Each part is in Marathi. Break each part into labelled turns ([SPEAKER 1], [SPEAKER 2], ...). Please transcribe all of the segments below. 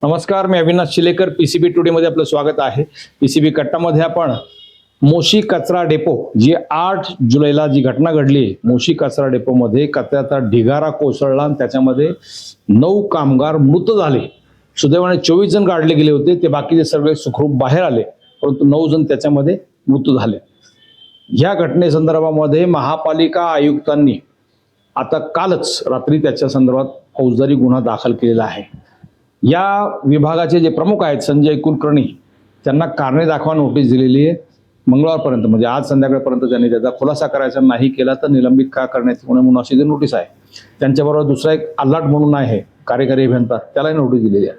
[SPEAKER 1] नमस्कार, मी अविनाश शिलेकर. पीसीबी टुडे मध्ये आपलं स्वागत आहे. पीसीबी कट्टामध्ये आपण मोशी कचरा डेपो, जी 8 जुलैला जी घटना घडली, मोशी कचरा डेपो मध्ये कचऱ्याचा ढिगारा कोसळला आणि त्याच्यामध्ये 9 कामगार मृत झाले. सुदैवाने 24 जण काढले गेले होते, ते बाकीचे सगळे सुखरूप बाहेर आले, परंतु 9 जण त्याच्यामध्ये मृत्यू झाले. या घटनेसंदर्भामध्ये महापालिका आयुक्तांनी आता कालच रात्री त्याच्या संदर्भात फौजदारी गुन्हा दाखल केलेला आहे. या विभागाचे जे प्रमुख आहेत संजय कुलकर्णी, त्यांना कारणे दाखवा नोटीस दिलेली आहे. मंगळवारपर्यंत म्हणजे आज संध्याकाळपर्यंत त्यांनी त्याचा खुलासा करायचा नाही केला तर निलंबित का करण्यात येऊ नये म्हणून अशी नोटीस आहे. त्यांच्याबरोबर दुसरा एक आल्हाट म्हणून आहे कार्यकारी अभियंता, त्यालाही नोटीस दिलेली आहे.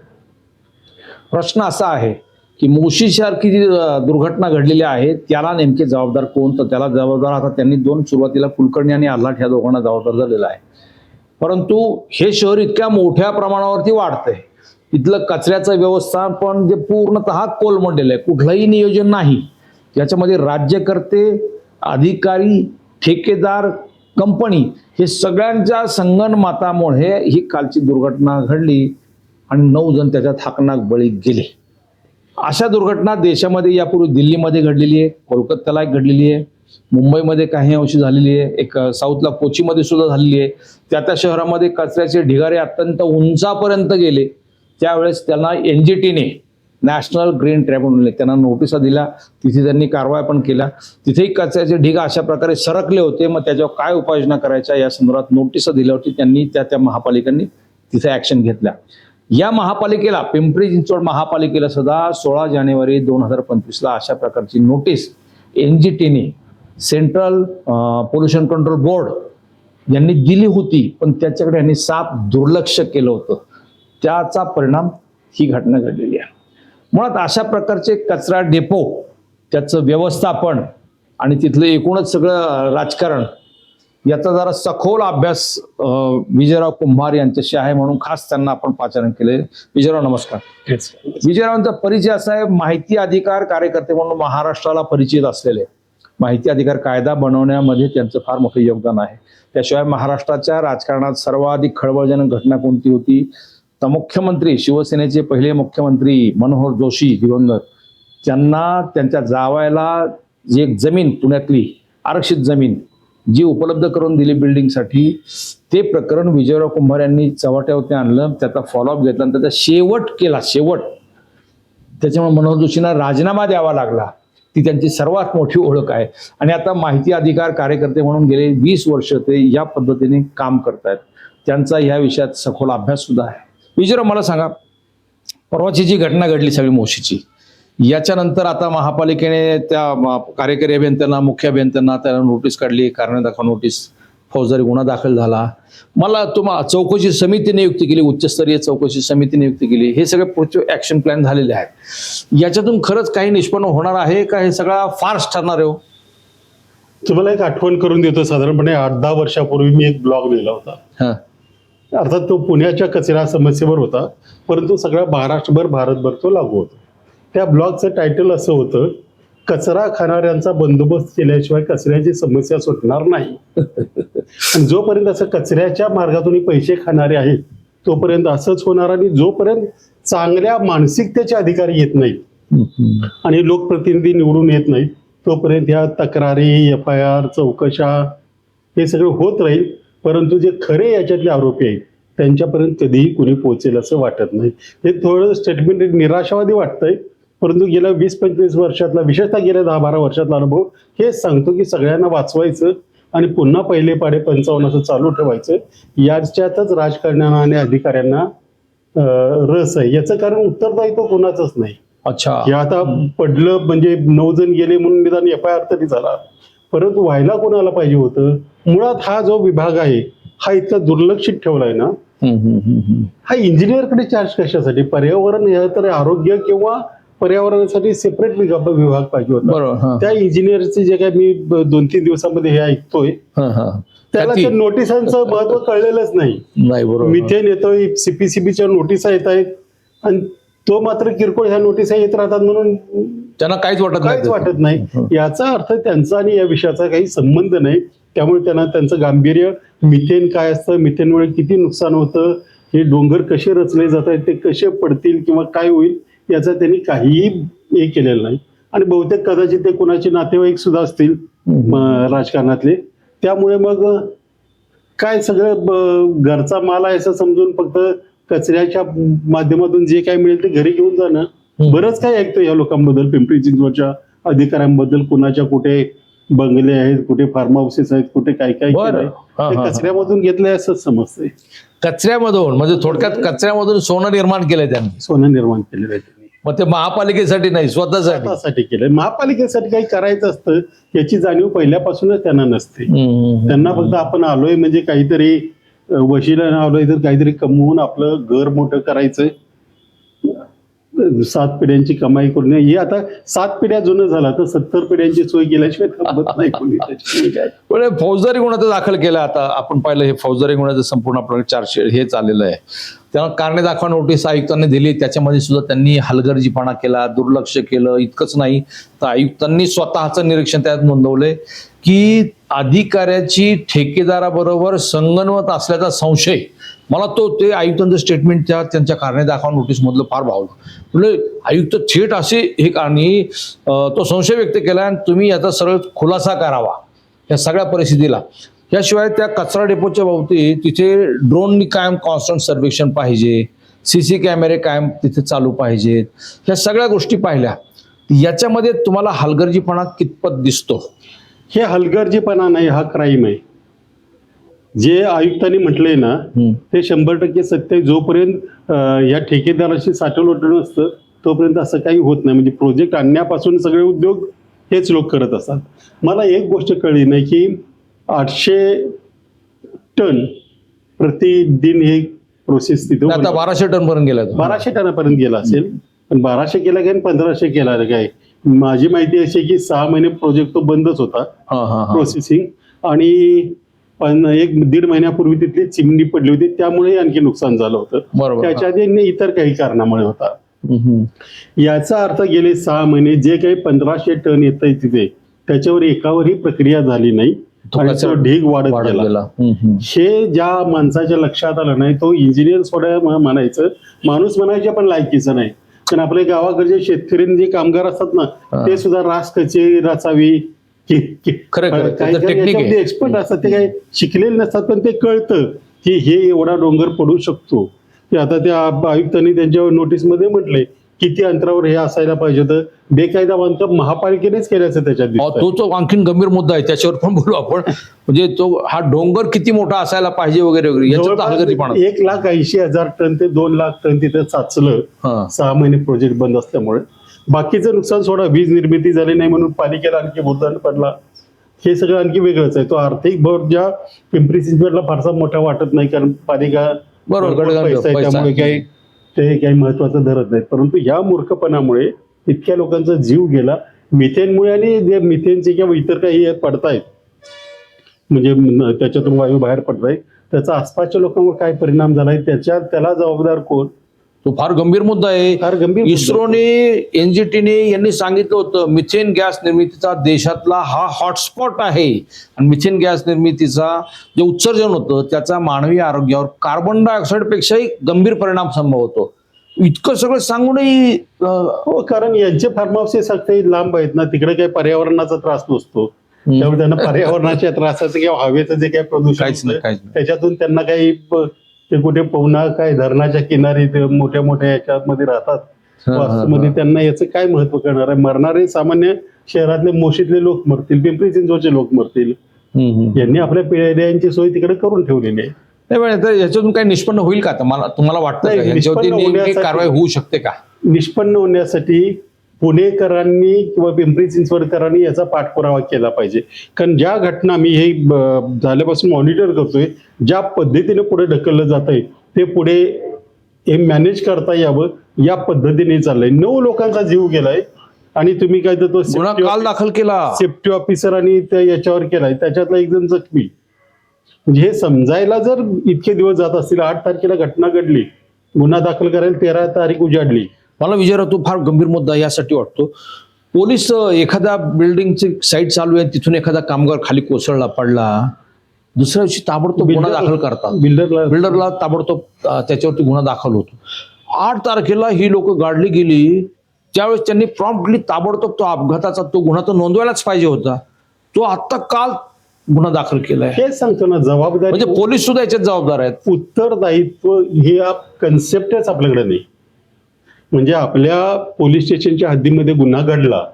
[SPEAKER 1] प्रश्न असा आहे की मोशीसारखी जी दुर्घटना घडलेली आहे त्याला नेमके जबाबदार कोण, तर त्याला जबाबदार आता त्यांनी सुरुवातीला कुलकर्णी आणि आल्हाट ह्या दोघांना जबाबदार झालेला आहे. परंतु हे शहर इतक्या मोठ्या प्रमाणावरती वाढतंय, इथलं कचऱ्याचं व्यवस्थापन जे पूर्णतः कोलमडलेलं आहे, कुठलंही नियोजन नाही. याच्यामध्ये राज्यकर्ते, अधिकारी, ठेकेदार, कंपनी हे सगळ्यांच्या संगनमतामुळे ही कालची दुर्घटना घडली आणि 9 जण त्याच्यात हकनाक बळी गेले. अशा दुर्घटना देशामध्ये यापूर्वी दिल्लीमध्ये घडलेली आहे, कोलकात्याला एक घडलेली आहे, मुंबईमध्ये काही अंशी झालेली आहे, एक साऊथला कोचीमध्ये सुद्धा झालेली आहे. त्या शहरामध्ये कचऱ्याचे ढिगारे अत्यंत उंचापर्यंत गेले. त्यावेळेस त्यांना एनजीटीने, नॅशनल ग्रीन ट्रिब्युनलने त्यांना नोटिसा दिल्या, तिथे त्यांनी कारवाई पण केल्या. तिथेही कचऱ्याचे ढिग अशा प्रकारे सरकले होते. मग त्याच्यावर काय उपाययोजना करायच्या या संदर्भात नोटिसा दिल्यावरती त्यांनी त्या महापालिकांनी तिथे ऍक्शन घेतल्या. या महापालिकेला, पिंपरी चिंचवड महापालिकेला सुद्धा 16 जानेवारी 2025ला अशा प्रकारची नोटीस एनजीटीने, सेंट्रल पोल्युशन कंट्रोल बोर्ड यांनी दिली होती, पण त्याच्याकडे यांनी साफ दुर्लक्ष केलं होतं. त्याचा परिणाम ही घटना घडलेली आहे. मुळात अशा प्रकारचे कचरा डेपो, त्याचं व्यवस्थापन आणि तिथलं एकूणच सगळं राजकारण याचा जरा सखोल अभ्यास विजयराव कुंभार यांच्याशी आहे, म्हणून खास त्यांना आपण पाचारण केले. विजयराव नमस्कार. विजयरावांचा परिचय असा आहे, माहिती अधिकार कार्यकर्ते म्हणून महाराष्ट्राला परिचित असलेले. माहिती अधिकार कायदा बनवण्यामध्ये त्यांचं फार मोठं योगदान आहे. त्याशिवाय महाराष्ट्राच्या राजकारणात सर्वाधिक खळबळजनक घटना कोणती होती, तर मुख्यमंत्री, शिवसेनेचे पहिले मुख्यमंत्री मनोहर जोशी दिवंगत, त्यांना त्यांच्या जावयाला जी एक जमीन, पुण्यातली आरक्षित जमीन जी उपलब्ध करून दिली बिल्डिंगसाठी, ते प्रकरण विजयराव कुंभार यांनी चव्हाट्यावरती आणलं, त्याचा फॉलोअप घेतला आणि त्याचा शेवट केला. त्याच्यामुळे मनोहर जोशींना राजीनामा द्यावा लागला. ती त्यांची सर्वात मोठी ओळख आहे. आणि आता माहिती अधिकार कार्यकर्ते म्हणून गेले 20 वर्ष ते या पद्धतीने काम करतायत. त्यांचा ह्या विषयात सखोल अभ्यास सुद्धा आहे. विजयराव, मला सांगा, परवाची जी घटना घडली सगळी मोशीची, याच्यानंतर आता महापालिकेने त्या कार्यकारी अभियंत्यांना, मुख्य अभियंत्यांना त्याला नोटीस काढली, कारणे दाखवा नोटीस, फौजदारी गुन्हा दाखल झाला. मला चौकशी समिती नियुक्त केली, उच्चस्तरीय चौकशी समिती नियुक्त केली. हे सगळे पुढचे ऍक्शन प्लॅन झालेले आहेत. याच्यातून खरंच काही निष्पन्न होणार आहे का, हे सगळा फार्स ठरणार आहे?
[SPEAKER 2] तुम्हाला एक आठवण करून देतो. साधारणपणे 8-10 वर्षापूर्वी मी एक ब्लॉग लिहिला होता. अर्थात तो पुण्याच्या कचरा समस्येवर होता, परंतु सगळ्या महाराष्ट्रभर, भारतभर तो लागू होता. त्या ब्लॉगचं टायटल असं होतं, कचरा खाणाऱ्यांचा बंदोबस्त केल्याशिवाय कचऱ्याची समस्या सुटणार नाही. आणि जोपर्यंत असं कचऱ्याच्या मार्गातून पैसे खाणारे आहेत तोपर्यंत असंच होणार. आणि जोपर्यंत चांगल्या मानसिकतेचे अधिकारी येत नाहीत आणि लोकप्रतिनिधी निवडून येत नाहीत तोपर्यंत ह्या तक्रारी, FIR, चौकशा हे सगळं होत राहील. परंतु जे खरे याच्यातले आरोपी आहेत त्यांच्यापर्यंत कधीही कुणी पोहोचेल असं वाटत नाही. हे थोडं स्टेटमेंट निराशावादी वाटतंय, परंतु गेल्या 20-25 वर्षातला, विशेषतः गेल्या 10-12 वर्षातला अनुभव हेच सांगतो की सगळ्यांना वाचवायचं आणि पुन्हा पहिले पाडे 55 असं चालू ठेवायचं. याच्यातच राजकारण्यांना आणि अधिकाऱ्यांना रस आहे. याचं कारण उत्तरदायित्व कोणाचंच नाही.
[SPEAKER 1] अच्छा,
[SPEAKER 2] हे आता पडलं म्हणजे 9 जण गेले म्हणून निदान FIR तरी झाला, परंतु व्हायला कोणाला पाहिजे होतं? मुळात हा जो विभाग आहे हा इतका दुर्लक्षित ठेवलाय ना. हा इंजिनियरकडे चार्ज कशासाठी? पर्यावरण हे तर आरोग्य किंवा पर्यावरणासाठी सेपरेट विभाग पाहिजे होता. त्या इंजिनियरचे जे काय मी 2-3 दिवसामध्ये हे ऐकतोय, त्याला त्या नोटिसांचं महत्व कळलेलंच नाही. मिथेन येतोय, CPCBच्या नोटिसा येत आहेत आणि तो मात्र किरकोळ ह्या नोटिसा येत राहतात म्हणून
[SPEAKER 1] त्यांना काहीच वाटत
[SPEAKER 2] नाही. याचा अर्थ त्यांचा आणि या विषयाचा काही संबंध नाही. त्यामुळे त्यांना त्यांचं गांभीर्य, मिथेन काय असतं, मिथेनमुळे किती नुकसान होतं, हे डोंगर कसे रचले जात आहेत, ते कसे पडतील किंवा काय होईल याचा त्यांनी काहीही हे केलेलं नाही. आणि बहुतेक कदाचित ते कोणाचे नातेवाईक सुद्धा असतील राजकारणातले. त्यामुळे मग काय सगळं घरचा माल आहे असं समजून फक्त कचऱ्याच्या माध्यमातून जे काय मिळेल ते घरी घेऊन जाणं. बरंच काय ऐकतो या लोकांबद्दल, पिंपरी चिंचवडच्या अधिकाऱ्यांबद्दल, कुणाच्या कुठे बंगले आहेत, कुठे फार्म हाऊसेस आहेत, कुठे काय काय केलंय, ते कचऱ्यामधून घेतलंय असं समजतंय.
[SPEAKER 1] कचऱ्यामधून म्हणजे थोडक्यात कचऱ्यामधून सोनं निर्माण केलंय त्यांनी.
[SPEAKER 2] सोनं निर्माण केलेलं आहे त्यांनी.
[SPEAKER 1] मग ते महापालिकेसाठी नाही,
[SPEAKER 2] स्वतःसाठी केलंय. महापालिकेसाठी काही करायचं असतं याची जाणीव पहिल्यापासूनच त्यांना नसते. त्यांना फक्त आपण आलोय म्हणजे काहीतरी वशिला आलोय तर काहीतरी कमवून आपलं घर मोठं करायचंय, 7 पिढ्यांची कमाई करून. हे आता 7 पिढ्या जुनं झाला तर 70 पिढ्यांची सोय केल्याशिवाय थांबत नाही कोणी.
[SPEAKER 1] पण फौजदारी गुन्हा दाखल केला. आता आपण पाहिलं हे फौजदारी गुन्ह्याचं संपूर्ण आपल्याला चार्जशीट हे चाललेलं आहे. तेव्हा कारणे दाखवा नोटीस आयुक्तांनी दिली, त्याच्यामध्ये सुद्धा त्यांनी हलगर्जीपणा केला, दुर्लक्ष केलं. इतकंच नाही तर आयुक्तांनी स्वतःचं निरीक्षण त्यात नोंदवलंय की अधिकाऱ्याची ठेकेदाराबरोबर संगनमत असल्याचा संशय. मला ते आयुक्तांचं स्टेटमेंट त्यांच्या कारणे दाखवा नोटीस मधलं फार भावलं. म्हणजे आयुक्त थेट असे हे कारणी तो संशय व्यक्त केला आणि तुम्ही याचा सरळ खुलासा करावा या सगळ्या परिस्थितीला. याशिवाय त्या कचरा डेपोच्या बाबतीत तिथे ड्रोननी कायम कॉन्स्टंट सर्वेक्षण पाहिजे, CC कॅमेरे कायम तिथे चालू पाहिजेत. ह्या सगळ्या गोष्टी पाहिल्या. याच्यामध्ये तुम्हाला हलगर्जीपणा कितपत दिसतो?
[SPEAKER 2] हे हलगर्जीपणा नाही, हा क्राईम आहे. जे आयुक्तांनी म्हटलंय ना ते 100% सत्य आहे. जोपर्यंत या ठेकेदाराशी साठवलोट नसतं तोपर्यंत असं काही होत नाही. म्हणजे प्रोजेक्ट आणण्यापासून सगळे उद्योग हेच लोक करत असतात. मला एक गोष्ट कळली नाही की 800 टन प्रतिदिन हे प्रोसेस तिथं
[SPEAKER 1] आता 1200 टन पर्यंत गेला.
[SPEAKER 2] 1200 टनापर्यंत गेला असेल. पण 1200 केला काय 1500 केला काय? माझी माहिती अशी आहे की 6 महिने प्रोजेक्ट तो बंदच होता प्रोसेसिंग. आणि 1-1.5 महिन्यापूर्वी तिथली चिमणी पडली होती, त्यामुळे आणखी नुकसान झालं होतं. त्याच्या आधी इतर काही कारणामुळे होता. याचा अर्थ गेले 6 महिने जे काही 1500 टन येत आहे तिथे त्याच्यावर एकावरही प्रक्रिया झाली नाही आणि तो ढीग वाढत गेला. हे ज्या माणसाच्या लक्षात आलं नाही तो इंजिनियर सोडा म्हणायचं, माणूस म्हणायच्या पण लायकीचं नाही. पण आपल्या गावाकडचे शेतकरी जे कामगार असतात ना ते सुद्धा रास कशी रचावी एक्सपर्ट असतात, ते काही शिकलेले नसतात. पण ते कळतं की हे एवढा डोंगर पडू शकतो. की आता त्या आयुक्तांनी त्यांच्या नोटीसमध्ये म्हटलंय किती अंतरावर हे असायला पाहिजे होतं. बेकायदा बांधकाम महापालिकेनेच केल्याचं त्याच्यात
[SPEAKER 1] तो आणखीन गंभीर मुद्दा आहे, त्याच्यावर पण बोलू आपण. म्हणजे तो हा डोंगर किती मोठा असायला पाहिजे वगैरे वगैरे.
[SPEAKER 2] 1,80,000 टन ते 2 लाख टन तिथे साचलं 6 महिने प्रोजेक्ट बंद असल्यामुळे. बाकीचं नुकसान सोडा, वीज निर्मिती झाली नाही म्हणून पालिकेला आणखी भुर्दंड पडला, हे सगळं आणखी वेगळंच आहे. तो आर्थिक भर ज्या पिंपरी चिंचवडला फारसा मोठा वाटत नाही कारण पालिका पैसा आहे त्यामुळे काही महत्वाचं धरत नाही. परंतु या मूर्खपणामुळे इतक्या लोकांचा जीव गेला मिथेनमुळे. आणि जे मिथेनचे किंवा इतर काही पडतायत म्हणजे त्याच्यातून वायू बाहेर पडतायत त्याचा आसपासच्या लोकांवर काय परिणाम झालाय त्याला जबाबदार कोण?
[SPEAKER 1] तो फार गंभीर मुद्दा आहे. फार गंभीर. इस्रोने NGTने यांनी सांगितलं होतं मिथेन गॅस निर्मितीचा देशातला हा हॉटस्पॉट आहे. आणि मिथेन गॅस निर्मितीचा जे उत्सर्जन होतं त्याचा मानवी आरोग्यावर कार्बन डायऑक्साईड पेक्षाही गंभीर परिणाम संभवतो. इतकं सगळं सांगूनही
[SPEAKER 2] कारण यांचे फार्म हाऊसेस काही लांब आहेत ना, तिकडे काही पर्यावरणाचा त्रास नसतो. त्यामुळे त्यांना पर्यावरणाच्या त्रासाचं किंवा हवेचं जे काही प्रदूषण त्याच्यातून त्यांना काही ते कुठे पवना काय धरणाच्या किनारी मोठ्या मोठ्या याच्यामध्ये राहतात. वास्तूमध्ये त्यांना याचं काय महत्व करणार आहे? मरणारे सामान्य शहरातले मोशीतले लोक मरतील, पिंपरी चिंचवडचे लोक मरतील. यांनी आपल्या पिढ्यांची सोय तिकडे करून ठेवलेली आहे.
[SPEAKER 1] याच्यातून काही निष्पन्न होईल का? तुम्हाला वाटतं कारवाई होऊ शकते का?
[SPEAKER 2] निष्पन्न होण्यासाठी पुणेकरांनी किंवा पिंपरी चिंचवडकरांनी याचा पाठपुरावा केला पाहिजे. कारण ज्या घटना मी हे झाल्यापासून मॉनिटर करतोय, ज्या पद्धतीने पुढे ढकललं जात आहे ते पुढे हे मॅनेज करता यावं या पद्धतीने चाललंय. 9 लोकांचा जीव गेलाय आणि तुम्ही काय तो
[SPEAKER 1] काल दाखल केला
[SPEAKER 2] सेफ्टी ऑफिसर आणि त्या याच्यावर केलाय, त्याच्यातला एक जण जखमी. म्हणजे हे समजायला जर इतके दिवस जात असतील, 8 तारखेला घटना घडली, गुन्हा दाखल करायला 13 तारीख उजाडली.
[SPEAKER 1] मला विचारा तो फार गंभीर मुद्दा यासाठी वाटतो. पोलीस एखाद्या बिल्डिंगची साईट चालू आहे तिथून एखादा कामगार खाली कोसळला पडला दुसऱ्या दिवशी ताबडतोब गुन्हा दाखल करतात. बिल्डरला ताबडतोब त्याच्यावरती गुन्हा दाखल होतो. 8 तारखेला ही लोक गाडली गेली, त्यावेळेस त्यांनी प्रॉम्प्टली ताबडतोब तो अपघाताचा तो गुन्हा तो नोंदवायलाच पाहिजे होता. तो आत्ता काल गुन्हा दाखल केलाय.
[SPEAKER 2] हेच सांगतो ना, जबाबदारी
[SPEAKER 1] म्हणजे पोलीस सुद्धा याच्यात जबाबदार आहेत.
[SPEAKER 2] उत्तरदायित्व ही कन्सेप्टच आपल्याकडे नाही. म्हणजे आपल्या पोलीस स्टेशनच्या हद्दीमध्ये गुन्हा घडला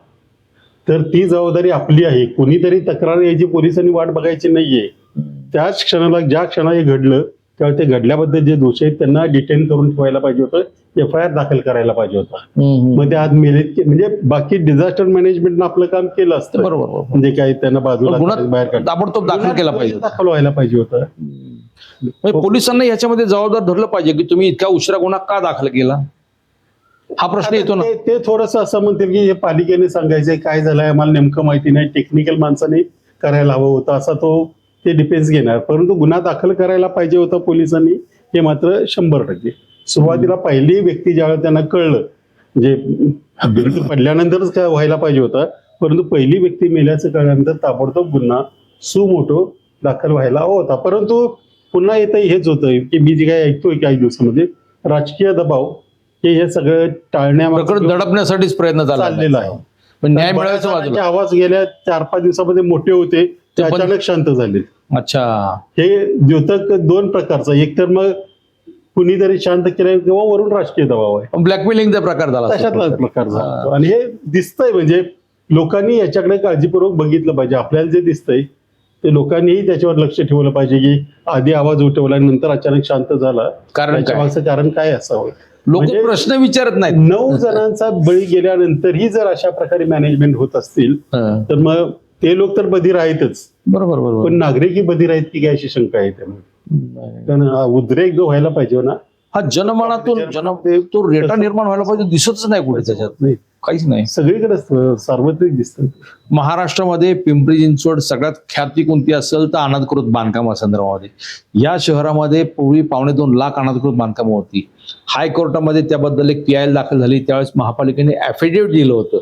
[SPEAKER 2] तर ती जबाबदारी आपली आहे. कोणीतरी तक्रार यायची, पोलिसांनी वाट बघायची नाहीये. त्याच क्षणाला, ज्या क्षणा हे घडलं त्यावेळी ते घडल्याबद्दल जे दोषी आहेत त्यांना डिटेन करून ठेवायला पाहिजे होतं, FIR दाखल करायला पाहिजे होता. मग ते आज मेलेत, म्हणजे बाकी डिझास्टर मॅनेजमेंटनं आपलं काम केलं असतं.
[SPEAKER 1] बरोबर.
[SPEAKER 2] म्हणजे काय त्यांना बाजूला बाहेर काढलं,
[SPEAKER 1] ताबडतोब दाखल केला पाहिजे,
[SPEAKER 2] दाखल व्हायला पाहिजे होतं.
[SPEAKER 1] पोलिसांना याच्यामध्ये जबाबदार धरलं पाहिजे की तुम्ही इतक्या उशिरा गुन्हा का दाखल केला, हा प्रश्न येतो ना.
[SPEAKER 2] ते थोडंसं असं म्हणतील की हे पालिकेने सांगायचंय, काय झालंय आम्हाला नेमकं माहिती नाही, टेक्निकल माणसाने करायला हवं होतं, असा ते डिफेन्स घेणार. परंतु गुन्हा दाखल करायला पाहिजे होता पोलिसांनी, हे मात्र 100%. सुरुवातीला पहिली व्यक्ती ज्यावेळेला त्यांना कळलं, म्हणजे भिंत पडल्यानंतरच काय व्हायला पाहिजे होता, परंतु पहिली व्यक्ती मेल्याचं कळल्यानंतर ताबडतोब गुन्हा सुमोटो दाखल व्हायला हवा होता. परंतु पुन्हा येतं हेच होतं की मी जे काय ऐकतोय काही दिवसामध्ये राजकीय दबाव हे सगळं
[SPEAKER 1] प्रकरण दडपण्यासाठीच प्रयत्न
[SPEAKER 2] चाललेला आहे.
[SPEAKER 1] पण न्याय मिळायचं बाजूला.
[SPEAKER 2] आवाज गेल्या 4-5 दिवसामध्ये मोठे होते, ते अचानक शांत झाले.
[SPEAKER 1] अच्छा,
[SPEAKER 2] हे द्योतक 2 प्रकारचं, एक तर मग कुणीतरी शांत केलं किंवा वरून राजकीय दबाव आहे,
[SPEAKER 1] ब्लॅकमेलिंगचा प्रकार झाला,
[SPEAKER 2] तशातला प्रकार झाला. आणि हे दिसतंय, म्हणजे लोकांनी याच्याकडे काळजीपूर्वक बघितलं पाहिजे. आपल्याला जे दिसतंय ते लोकांनीही त्याच्यावर लक्ष ठेवलं पाहिजे की आधी आवाज उठवला नंतर अचानक शांत झाला, कारण काय असावं.
[SPEAKER 1] लोक प्रश्न विचारत नाहीत.
[SPEAKER 2] 9 जणांचा बळी गेल्यानंतरही जर अशा प्रकारे मॅनेजमेंट होत असतील तर मग ते लोक तर बधीर आहेतच.
[SPEAKER 1] बरोबर.
[SPEAKER 2] पण नागरिकही बधीर आहेत की काय अशी शंका आहे त्यामुळे. कारण उद्रेक जो व्हायला पाहिजे ना,
[SPEAKER 1] हा जनमनातून तो रेटा निर्माण व्हायला पाहिजे, दिसतच नाही कुठे त्याच्यात, नाही काहीच नाही.
[SPEAKER 2] सगळीकडे सार्वत्रिक दिसतं.
[SPEAKER 1] महाराष्ट्रामध्ये पिंपरी चिंचवड सगळ्यात ख्याती कोणती असेल तर अनधिकृत बांधकामासंदर्भामध्ये. या शहरामध्ये पूर्वी 2.25 लाख अनधिकृत बांधकामं होती. हायकोर्टामध्ये त्याबद्दल एक PIL दाखल झाली. त्यावेळेस महापालिकेने ॲफिडेव्हिट दिलं होतं.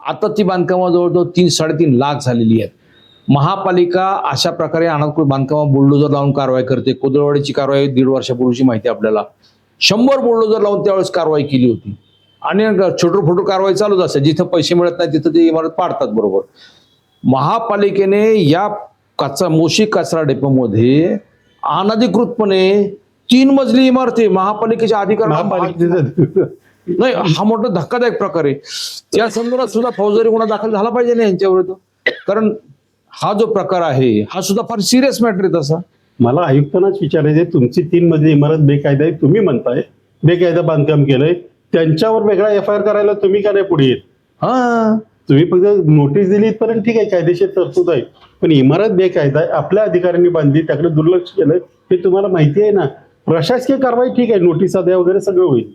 [SPEAKER 1] आता ती बांधकामं जवळजवळ 3-3.5 लाख झालेली आहेत. महापालिका अशा प्रकारे अनधिकृत बांधकामं बुलडोजर लावून कारवाई करते. कोदळवाडीची कारवाई 1.5 वर्षापूर्वीची माहिती आपल्याला. 100 बुलडोजर लावून त्यावेळेस कारवाई केली होती. आणि छोटू कारवाई चालूच असते, जिथं पैसे मिळत नाही तिथं ते इमारत पाडतात. बरोबर. महापालिकेने या मोशी कचरा डेपोमध्ये अनधिकृतपणे 3 मजली इमारती महापालिकेच्या अधिकार नाही, हा मोठा धक्कादायक प्रकार आहे. त्या संदर्भात सुद्धा फौजदारी गुन्हा दाखल झाला पाहिजे ना यांच्याविरुद्ध, कारण हा जो प्रकार आहे हा सुद्धा फार सिरियस मॅटर आहे. तसा
[SPEAKER 2] मला आयुक्तांनाच विचारायचे, तुमची 3 मजली इमारत बेकायदा आहे, तुम्ही म्हणताय बेकायदा बांधकाम केलंय, त्यांच्यावर वेगळा FIR करायला तुम्ही का नाही पुढे येत? तुम्ही फक्त नोटीस दिली इथपर्यंत ठीक आहे, कायदेशीर तरतूद आहे, पण इमारत बेकायदा आहे, आपल्या अधिकाऱ्यांनी बांधली, त्याकडे दुर्लक्ष केलंय, हे तुम्हाला माहिती आहे ना. प्रशासकीय कारवाई ठीक आहे, नोटिसा द्या वगैरे सगळं होईल,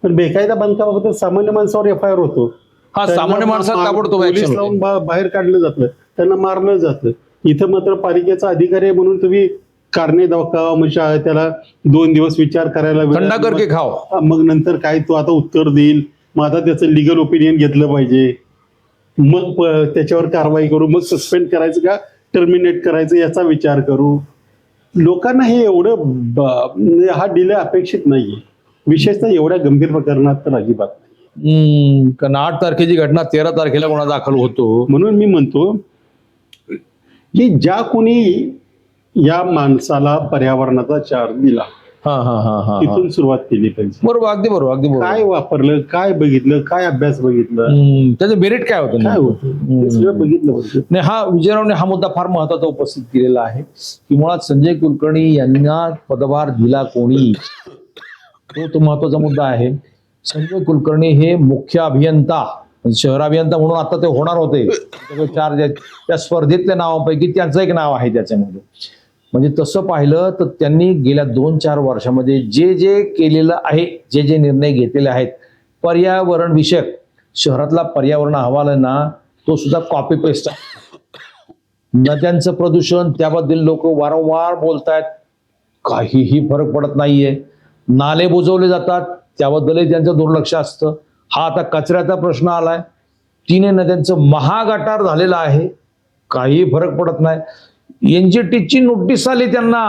[SPEAKER 2] पण बेकायदा बांधकामाबद्दल सामान्य माणसावर FIR होतो.
[SPEAKER 1] सामान्य माणसाला ताबडतोब
[SPEAKER 2] पोलीस लावून बाहेर काढलं जातं, त्यांना मारलं जातं. इथं मात्र पालिकेचा अधिकारी आहे म्हणून तुम्ही कारणे दाखवा, म्हणजे त्याला 2 दिवस विचार करायला,
[SPEAKER 1] थंडा करके खाव,
[SPEAKER 2] मग नंतर काय तो आता उत्तर देईल, मग आता त्याचं लिगल ओपिनियन घेतलं पाहिजे, मग त्याच्यावर कारवाई करू, मग सस्पेंड करायचं का टर्मिनेट करायचं याचा विचार करू. लोकांना हे एवढं हा डिले अपेक्षित नाहीये, विशेषतः एवढ्या गंभीर प्रकरणात तर अजिबात नाही.
[SPEAKER 1] कारण 8 तारखेची घटना 13 तारखेला गुन्हा दाखल होतो.
[SPEAKER 2] म्हणून मी म्हणतो की ज्या कोणी या माणसाला पर्यावरणाचा चार्ज दिला, तिथून सुरुवात केली पाहिजे.
[SPEAKER 1] बरोबर, अगदी बरोबर.
[SPEAKER 2] काय वापरलं, काय बघितलं, काय अभ्यास बघितलं,
[SPEAKER 1] त्याचं मेरिट काय होतं,
[SPEAKER 2] सगळं बघितलं पाहिजे.
[SPEAKER 1] नाही, हा विजयरावने हा मुद्दा फार महत्वाचा उपस्थित केलेला आहे की मुळात संजय कुलकर्णी यांना पदभार दिला कोणी, तो महत्वाचा मुद्दा आहे. संजय कुलकर्णी हे मुख्य अभियंता, शहर अभियंता म्हणून आता ते होणार होते. 4 त्या स्पर्धेतल्या नावापैकी त्यांचं एक नाव आहे त्याच्यामध्ये. म्हणजे तसं पाहिलं तर त्यांनी गेल्या 2-4 वर्षामध्ये जे केलेलं आहे, जे निर्णय घेतलेले आहेत पर्यावरण विषयक, शहरातला पर्यावरण अहवाल आहे ना, तो सुद्धा कॉपी पेस्ट आहे. नद्यांचं प्रदूषण त्याबद्दल लोक वारंवार बोलतायत, काहीही फरक पडत नाहीये. नाले बुजवले जातात, त्याबद्दलही त्यांचं दुर्लक्ष असतं. हा आता कचऱ्याचा प्रश्न आलाय, 3 नद्यांचं महागटार झालेलं आहे, काही फरक पडत नाही. एनजीटीची नोटीस आली त्यांना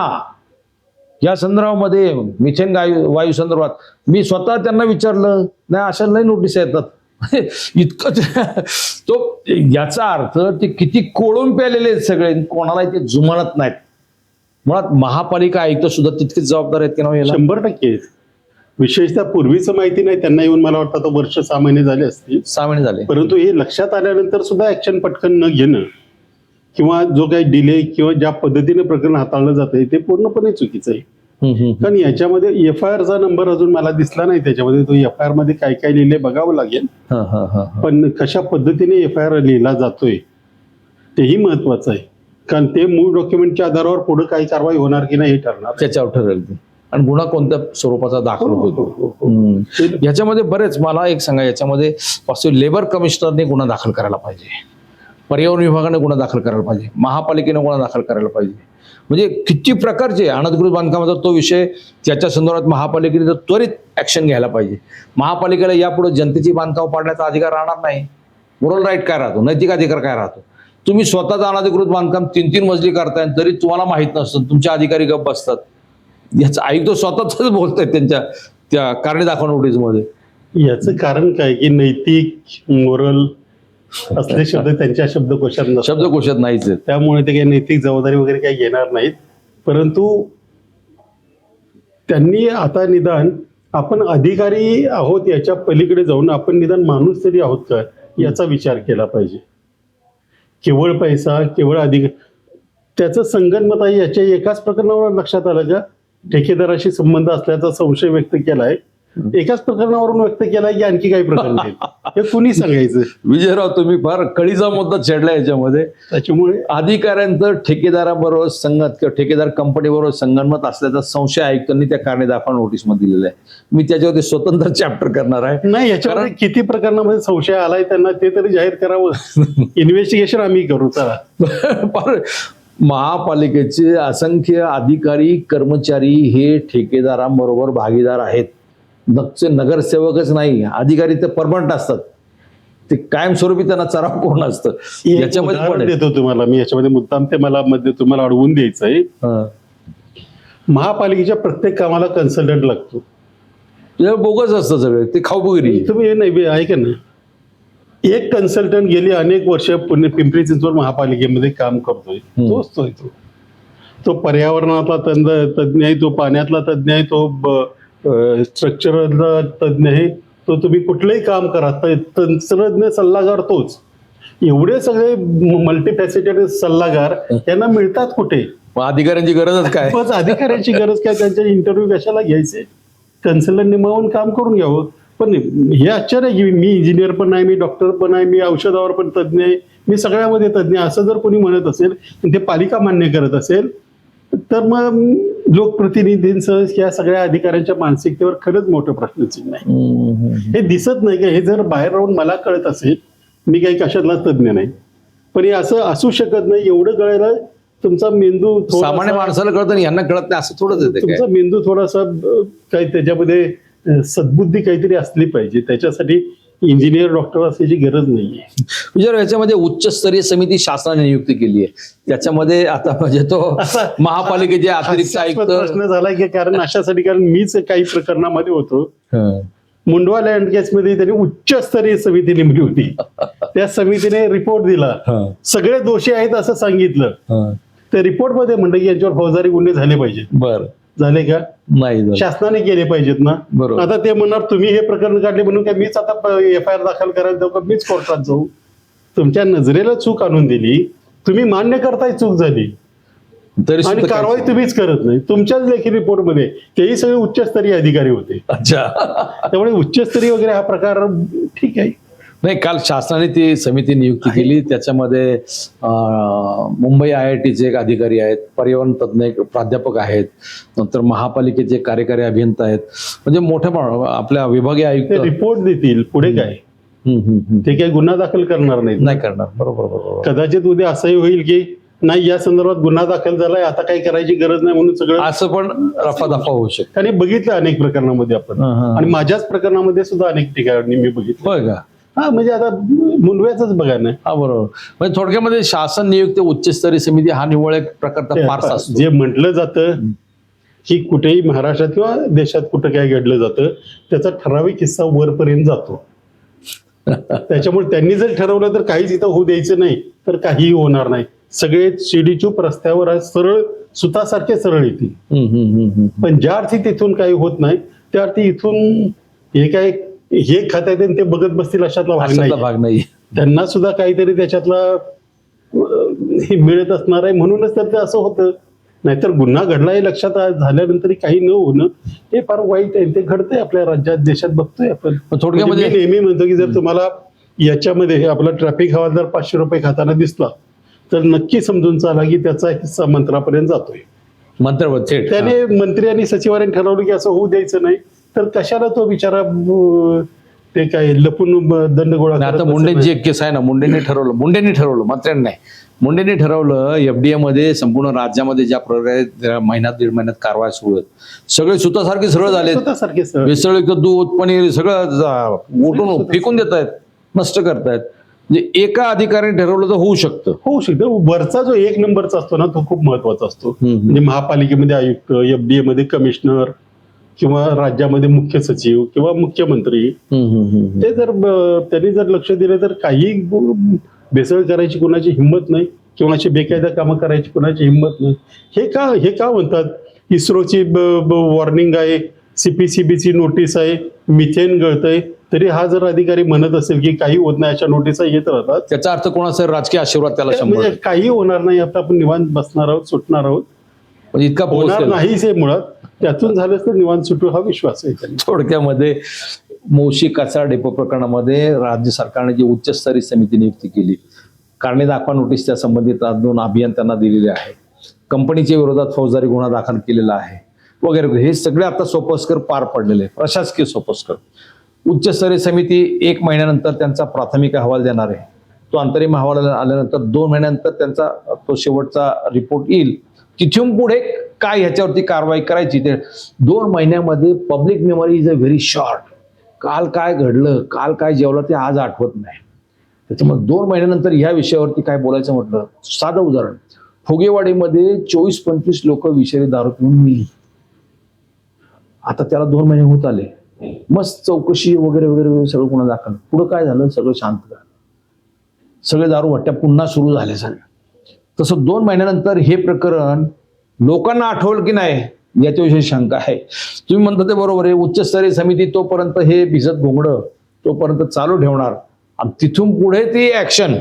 [SPEAKER 1] या संदर्भामध्ये मिथेन वायू संदर्भात. मी स्वतः त्यांना विचारलं, नाही अशा नाही नोटीस येतात. इतकं तो याचा अर्थ ते किती कोळून प्यालेले आहेत सगळे, कोणालाही ते जुमानत नाहीत. मुळात महापालिका आयुक्त सुद्धा तितकेच जबाबदार आहेत की नाही याला?
[SPEAKER 2] 100%. विशेषतः पूर्वीचं माहिती नाही, त्यांना येऊन मला वाटतं तो वर्ष 6 महिने झाले असतील,
[SPEAKER 1] 6 महिने झाले.
[SPEAKER 2] परंतु हे लक्षात आल्यानंतर सुद्धा ऍक्शन पटकन न घेणं किंवा जो काही डिले किंवा ज्या पद्धतीने प्रकरण हाताळलं जातंय ते पूर्णपणे चुकीचं आहे. कारण याच्यामध्ये FIR चा नंबर अजून मला दिसला नाही, त्याच्यामध्ये तो FIR मध्ये काय काय लिहिले बघावं लागेल. पण कशा पद्धतीने FIR लिहिला जातोय तेही महत्वाचं आहे, कारण ते मूळ डॉक्युमेंटच्या आधारावर पुढे काही कारवाई होणार की नाही हे ठरणार,
[SPEAKER 1] त्याच्यावर ठरेल ते. आणि गुन्हा कोणत्या स्वरूपाचा दाखल होतो याच्यामध्ये बरेच. मला एक सांगा, याच्यामध्ये लेबर कमिशनरने गुन्हा दाखल करायला पाहिजे, पर्यावरण विभागाने गुन्हा दाखल करायला पाहिजे, महापालिकेने गुन्हा दाखल करायला पाहिजे. म्हणजे किती प्रकारचे अनधिकृत बांधकामाचा तो विषय, त्याच्या संदर्भात महापालिकेने तर त्वरित ऍक्शन घ्यायला पाहिजे. महापालिकेला यापुढे जनतेची बांधकाम पाडण्याचा अधिकार राहणार नाही. मोरल राईट काय राहतो, नैतिक अधिकार काय राहतो? तुम्ही स्वतःच अनधिकृत बांधकाम 3-3 मजली करताय तरी तुम्हाला माहित नसतं, तुमचे अधिकारी गप्प बसतात. याचं आयुक्त स्वतःच बोलतायत त्यांच्या त्या कारणे दाखवा नोटीस मध्ये.
[SPEAKER 2] याचं कारण काय की नैतिक मोरल असले शब्द त्यांच्या शब्दकोशात
[SPEAKER 1] नाहीच आहेत.
[SPEAKER 2] त्यामुळे ते काही नैतिक जबाबदारी वगैरे काही घेणार नाहीत. परंतु त्यांनी आता निदान आपण अधिकारी आहोत याच्या पलीकडे जाऊन आपण निदान माणूस तरी आहोत का याचा विचार केला पाहिजे. केवळ पैसा, केवळ अधिकार, त्याचं संगनमत आहे. याच्या एकाच प्रकरणावर लक्षात आलं का ठेकेदाराशी संबंध असल्याचा संशय व्यक्त केलाय, एकाच प्रकरणावरून व्यक्त केलाय की आणखी काही प्रकरण आहेत, हे कुणी सांगायचं?
[SPEAKER 1] विजयराव, तुम्ही फार कळीचा मुद्दा छेडला याच्यामध्ये.
[SPEAKER 2] त्याच्यामुळे
[SPEAKER 1] अधिकाऱ्यांचं ठेकेदाराबरोबर संगत किंवा ठेकेदार कंपनीबरोबर संगनमत असल्याचा संशय आयुक्तांनी त्या कारणे दाखवा नोटीस मध्ये दिलेला आहे. मी त्याच्यावरती स्वतंत्र चॅप्टर करणार आहे.
[SPEAKER 2] नाही, याच्यामध्ये किती प्रकरणामध्ये संशय आलाय त्यांना ते तरी जाहीर करावं. इन्व्हेस्टिगेशन आम्ही करू. चला.
[SPEAKER 1] महापालिकेचे असंख्य अधिकारी कर्मचारी हे ठेकेदारांबरोबर भागीदार आहेत. नगरसेवकच नाही, अधिकारी तर परमनंट असतात, ते कायमस्वरूपी त्यांना चराव कोण असतं.
[SPEAKER 2] याच्यामध्ये देतो तुम्हाला मी, याच्यामध्ये मुद्दाम ते मला मध्ये तुम्हाला अडवून द्यायचंय. महापालिकेच्या प्रत्येक कामाला कन्सल्टंट लागतो.
[SPEAKER 1] बोगस असतं सगळं, ते खाऊबुगिरी.
[SPEAKER 2] तुम्ही नाही ऐका ना, एक कन्सल्टंट गेली अनेक वर्ष पिंपरी चिंचवड महापालिकेमध्ये काम करतोय, तोच तो पर्यावरणातला तज्ञ आहे, तो पाण्यातला तज्ञ आहे, तो स्ट्रक्चरल तज्ञ आहे, तो तुम्ही कुठलंही काम करा तंत्रज्ञ सल्लागार तोच. एवढे सगळे मल्टीफॅसेटेड सल्लागार त्यांना मिळतात कुठे?
[SPEAKER 1] अधिकाऱ्यांची गरजच काय?
[SPEAKER 2] बस अधिकाऱ्यांची गरज काय? त्यांचे इंटरव्ह्यू कशाला घ्यायचे? कन्सल्टंट नेमवून काम करून घ्यावं. पण हे आश्चर्य आहे की मी इंजिनियर पण नाही, मी डॉक्टर पण नाही, मी औषधावर पण तज्ञ आहे, मी सगळ्यामध्ये तज्ञ, असं जर कोणी म्हणत असेल, ते पालिका मान्य करत असेल, तर मग लोकप्रतिनिधींसह या सगळ्या अधिकाऱ्यांच्या मानसिकतेवर खरंच मोठं प्रश्नचिन्ह आहे. हे दिसत नाही का? हे जर बाहेर राहून मला कळत असेल, मी काही कशातलाच तज्ञ नाही, पण हे असं असू शकत नाही. एवढं कळायला तुमचा मेंदू,
[SPEAKER 1] सामान्य माणसाला कळत नाही, यांना कळत नाही, असं थोडंच येते.
[SPEAKER 2] तुमचा मेंदू थोडासा काही त्याच्यामध्ये सद्बुद्धी काहीतरी असली पाहिजे. त्याच्यासाठी इंजिनियर डॉक्टर असण्याची गरज नाहीये.
[SPEAKER 1] म्हणजे याच्यामध्ये उच्चस्तरीय समिती शासनाने नियुक्ती केली आहे, त्याच्यामध्ये आता म्हणजे तो महापालिकेचे अतिरिक्त आयुक्त
[SPEAKER 2] प्रश्न झाला की, कारण अशासाठी, कारण मीच काही प्रकरणामध्ये होतो, मुंडवा लँड केसमध्ये त्यांनी उच्चस्तरीय समिती नेमली होती. त्या समितीने रिपोर्ट दिला, सगळे दोषी आहेत असं सांगितलं. त्या रिपोर्ट मध्ये म्हणलं की यांच्यावर फौजदारी गुन्हे झाले पाहिजेत.
[SPEAKER 1] बरं,
[SPEAKER 2] झाले का?
[SPEAKER 1] नाही,
[SPEAKER 2] शासनाने केले पाहिजेत ना. आता ते म्हणणार तुम्ही हे प्रकरण काढले म्हणून काय मीच आता FIR दाखल करायला जाऊ का, मीच कोर्टात जाऊ? तुमच्या नजरेला चूक आणून दिली, तुम्ही मान्य करताय चूक झाली,
[SPEAKER 1] तरी
[SPEAKER 2] आणि कारवाई तुम्हीच करत नाही. तुमच्याच लेखी रिपोर्ट मध्ये तेही सगळे उच्चस्तरीय अधिकारी होते.
[SPEAKER 1] अच्छा,
[SPEAKER 2] त्यामुळे उच्चस्तरीय वगैरे हा प्रकार ठीक आहे.
[SPEAKER 1] नाही, काल शासनाने ती समिती नियुक्ती केली, त्याच्यामध्ये मुंबई IITचे एक अधिकारी आहेत, पर्यावरण तज्ञ एक प्राध्यापक आहेत, नंतर महापालिकेचे कार्यकारी अभियंता आहेत. म्हणजे मोठ्या आपल्या विभागीय आयुक्त
[SPEAKER 2] रिपोर्ट देतील, पुढे काय ते काही गुन्हा दाखल करणार
[SPEAKER 1] नाही करणार. बरोबर.
[SPEAKER 2] कदाचित उद्या असंही होईल की नाही, या संदर्भात गुन्हा दाखल झालाय, आता काही करायची गरज नाही म्हणून सगळं
[SPEAKER 1] असं पण रफादफा होऊ शकतं.
[SPEAKER 2] आणि बघितलं अनेक प्रकरणामध्ये आपण, आणि माझ्याच प्रकरणामध्ये सुद्धा अनेक ठिकाणी मी बघितलं.
[SPEAKER 1] होय का?
[SPEAKER 2] हा म्हणजे आता मुंडव्याच बघा ना.
[SPEAKER 1] हा बरोबर. म्हणजे थोडक्यामध्ये शासन नियुक्त उच्चस्तरीय समिती हा निव्वळ एक प्रकारचा फारसा असतो.
[SPEAKER 2] जे म्हटलं जातं की कुठेही महाराष्ट्रात किंवा देशात कुठं काय घडलं जातं त्याचा ठराविक किस्सा वरपर्यंत जातो. त्याच्यामुळे त्यांनी जर ठरवलं तर काहीच इथं होऊ द्यायचं नाही तर काहीही होणार नाही. सगळे शिडीचूप रस्त्यावर आहे, सरळ सुतासारखे सरळ येतील. पण ज्या अर्थी तिथून काही होत नाही त्या अर्थी इथून हे काय हे खाता येते ते बघत बसतील अशातला भाग नाही. त्यांना सुद्धा काहीतरी त्याच्यातला हे मिळत असणार आहे म्हणूनच तर ते असं होतं. नाहीतर गुन्हा घडला हे लक्षात झाल्यानंतर काही न होणं हे फार वाईट आहे. ते घडतंय आपल्या राज्यात देशात बघतोय आपण.
[SPEAKER 1] थोडक्यामध्ये
[SPEAKER 2] मी नेहमी म्हणतो की जर तुम्हाला याच्यामध्ये आपला ट्रॅफिक हवालदार 500 रुपये खाताना दिसला तर नक्की समजून चाला की त्याचा हिस्सा मंत्र्यापर्यंत जातोय. त्याने मंत्री आणि सचिवांनी ठरवलं की असं होऊ द्यायचं नाही तर कशाला तो बिचारा ते काय लपून दंड गोळा.
[SPEAKER 1] आता मुंडेंची एक केस आहे ना, मुंडेंनी ठरवलं मंत्र्यांनी नाही, मुंडेंनी ठरवलं एफडीए मध्ये संपूर्ण राज्यामध्ये ज्या प्रकारे महिन्यात 1.5 महिन्यात कारवाई सुरू आहेत सगळे सुतासारखे सरळ झाले. विसळयुक्त दूध पनीर सगळं उठून फेकून देत आहेत, नष्ट करतायत. म्हणजे एका अधिकाऱ्याने ठरवलं तर होऊ शकतं.
[SPEAKER 2] वरचा जो 1 नंबरचा असतो ना तो खूप महत्वाचा असतो. म्हणजे महापालिकेमध्ये आयुक्त, एफडीए मध्ये कमिशनर किंवा राज्यामध्ये मुख्य सचिव किंवा मुख्यमंत्री ते जर त्यांनी जर लक्ष दिलं तर काही भेसळ करायची कोणाची हिंमत नाही किंवा अशी बेकायदा कामं करायची कोणाची हिंमत नाही. हे का म्हणतात इस्रोची वॉर्निंग आहे, सीपीसीबीची नोटीस आहे, मिथेन गळतंय तरी हा जर अधिकारी म्हणत असेल की काही होत नाही अशा नोटिसा येत राहतात
[SPEAKER 1] त्याचा अर्थ कोणाचा राजकीय आशीर्वाद त्याला
[SPEAKER 2] म्हणजे काही होणार नाही. आता आपण निवांत बसणार आहोत, सुटणार आहोत.
[SPEAKER 1] म्हणजे इतका
[SPEAKER 2] होणार नाहीच हे मुळात. त्यातून झालंच तर निवांत सुटू हा विश्वास आहे.
[SPEAKER 1] थोडक्यामध्ये मोशी कचरा डेपो प्रकरणामध्ये राज्य सरकारने जी उच्चस्तरीय समिती नियुक्ती केली, कारणे दाखवा नोटीस त्या संबंधित 2 अभियंत्यांना दिलेले आहे, कंपनीच्या विरोधात फौजदारी गुन्हा दाखल केलेला आहे वगैरे, हे सगळे आता सोपस्कर पार पडलेले आहे. प्रशासकीय सोपस्कर उच्चस्तरीय समिती 1 महिन्यानंतर त्यांचा प्राथमिक अहवाल देणार आहे. तो अंतरिम अहवाल आल्यानंतर 2 महिन्यानंतर त्यांचा तो शेवटचा रिपोर्ट येईल. तिथून पुढे काय ह्याच्यावरती कारवाई करायची ते 2 महिन्यामध्ये. Public memory is a very short. काल काय घडलं, काल काय जेवलं ते आज आठवत नाही. त्याच्यामुळे 2 महिन्यानंतर ह्या विषयावरती काय बोलायचं म्हटलं, साधं उदाहरण, फुगेवाडीमध्ये 24-25 लोक विषारी दारू पिऊन मिली. आता त्याला 2 महिने होत आले, मस्त चौकशी वगैरे वगैरे सगळं पुन्हा दाखल. पुढं काय झालं, सगळं शांत झालं, सगळे दारू भट्ट्या पुन्हा सुरू झाले सगळ्या. तसं 2 महिन्यानंतर हे प्रकरण लोकांना आठवलं की नाही याच्याविषयी शंका आहे. तुम्ही म्हणता ते बरोबर आहे. उच्चस्तरीय समिती तोपर्यंत हे भिजत घोंगडं तोपर्यंत चालू ठेवणार आणि तिथून पुढे ती ऍक्शन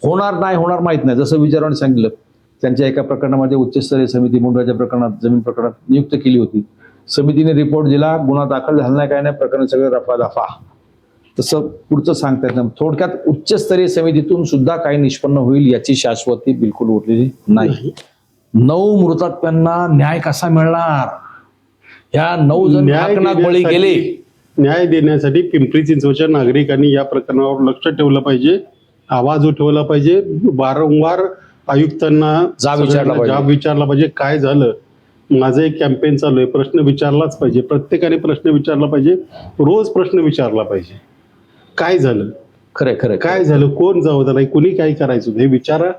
[SPEAKER 1] होणार नाही होणार माहित नाही. जसं विचाराने सांगितलं, त्यांच्या एका प्रकरणामध्ये उच्चस्तरीय समिती मुंड्याच्या प्रकरणात, जमीन प्रकरणात नियुक्त केली होती. समितीने रिपोर्ट दिला, गुन्हा दाखल झाला नाही, काय नाही, प्रकरण सगळे रफादफा. तसं पुढचं सांगता येत नाही. थोडक्यात उच्चस्तरीय समितीतून सुद्धा काही निष्पन्न होईल याची शाश्वती बिलकुल उरलेली नाही. 9 मृतात्म्यांना न्याय कसा मिळणार? ह्या 9 जण बळी गेले.
[SPEAKER 2] न्याय देण्यासाठी पिंपरी चिंचवडच्या नागरिकांनी या प्रकरणावर लक्ष ठेवलं पाहिजे, आवाज उठवला पाहिजे, वारंवार आयुक्तांना जाब विचारला पाहिजे. काय झालं, माझं एक कॅम्पेन चालू आहे, प्रश्न विचारलाच पाहिजे. प्रत्येकाने प्रश्न विचारला पाहिजे, रोज प्रश्न विचारला पाहिजे. काय झालं,
[SPEAKER 1] खरं
[SPEAKER 2] काय झालं, कोण जबाबदार आहे, कुणी काय करायचं हे विचारा.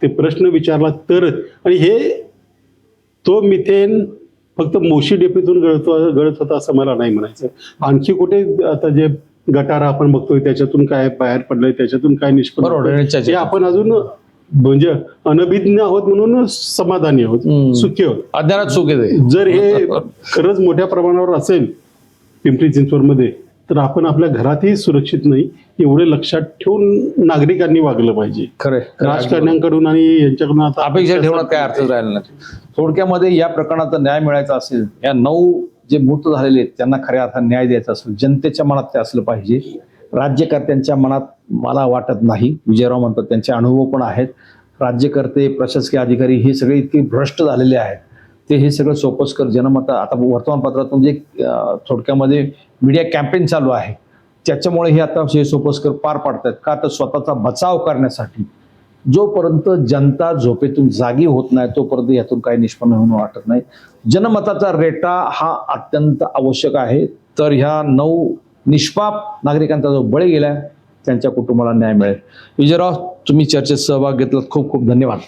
[SPEAKER 2] ते प्रश्न विचारला तरच. आणि हे तो मिथेन फक्त मोशी डेपोतून गळत होता असं मला नाही म्हणायचं. आणखी कुठे आता जे गटार आपण बघतोय त्याच्यातून काय बाहेर पडलंय, त्याच्यातून काय निष्पन्न, आपण अजून म्हणजे अनभिज्ञ आहोत म्हणून समाधानी आहोत, सुखी आहोत,
[SPEAKER 1] अज्ञानात सुख आहे.
[SPEAKER 2] जर हे खरंच मोठ्या प्रमाणावर असेल पिंपरी चिंचवडमध्ये तर आपण आपल्या घरातही सुरक्षित नाही. एवढे लक्षात ठेवून नागरिकांनी वागलं पाहिजे.
[SPEAKER 1] खरं
[SPEAKER 2] राजकारण्यांकडून आणि यांच्याकडून आता
[SPEAKER 1] अपेक्षा ठेवण्यात काय अर्थ राहिला नाही. थोडक्यामध्ये या प्रकरणात जर न्याय मिळायचा असेल, या 9 जे मृत झालेले आहेत त्यांना खऱ्या अर्थाने न्याय द्यायचा असेल, जनतेच्या मनात ते असलं पाहिजे. राज्यकर्त्यांच्या मनात मला वाटत नाही. विजयराव म्हणतात त्यांचे अनुभव पण आहेत. राज्यकर्ते, प्रशासकीय अधिकारी हे सगळे इतके भ्रष्ट झालेले आहेत, ते हे सगळं सोपस्कर जनमत आता वर्तमानपत्रातून जे थोडक्यामध्ये मीडिया कॅम्पेन चालू आहे त्याच्यामुळे हे आता हे सोपस्कर पार पाडतात. का तर स्वतःचा बचाव करण्यासाठी. जोपर्यंत जनता झोपेतून जागी होत नाही तोपर्यंत यातून काही निष्पन्न होणं वाटत नाही. जनमताचा रेटा हा अत्यंत आवश्यक आहे. तर ह्या 9 निष्पाप नागरिकांचा जो बळी गेला त्यांच्या कुटुंबाला न्याय मिळेल. विजयराव, तुम्ही चर्चेत सहभाग घेतलात, खूप खूप धन्यवाद.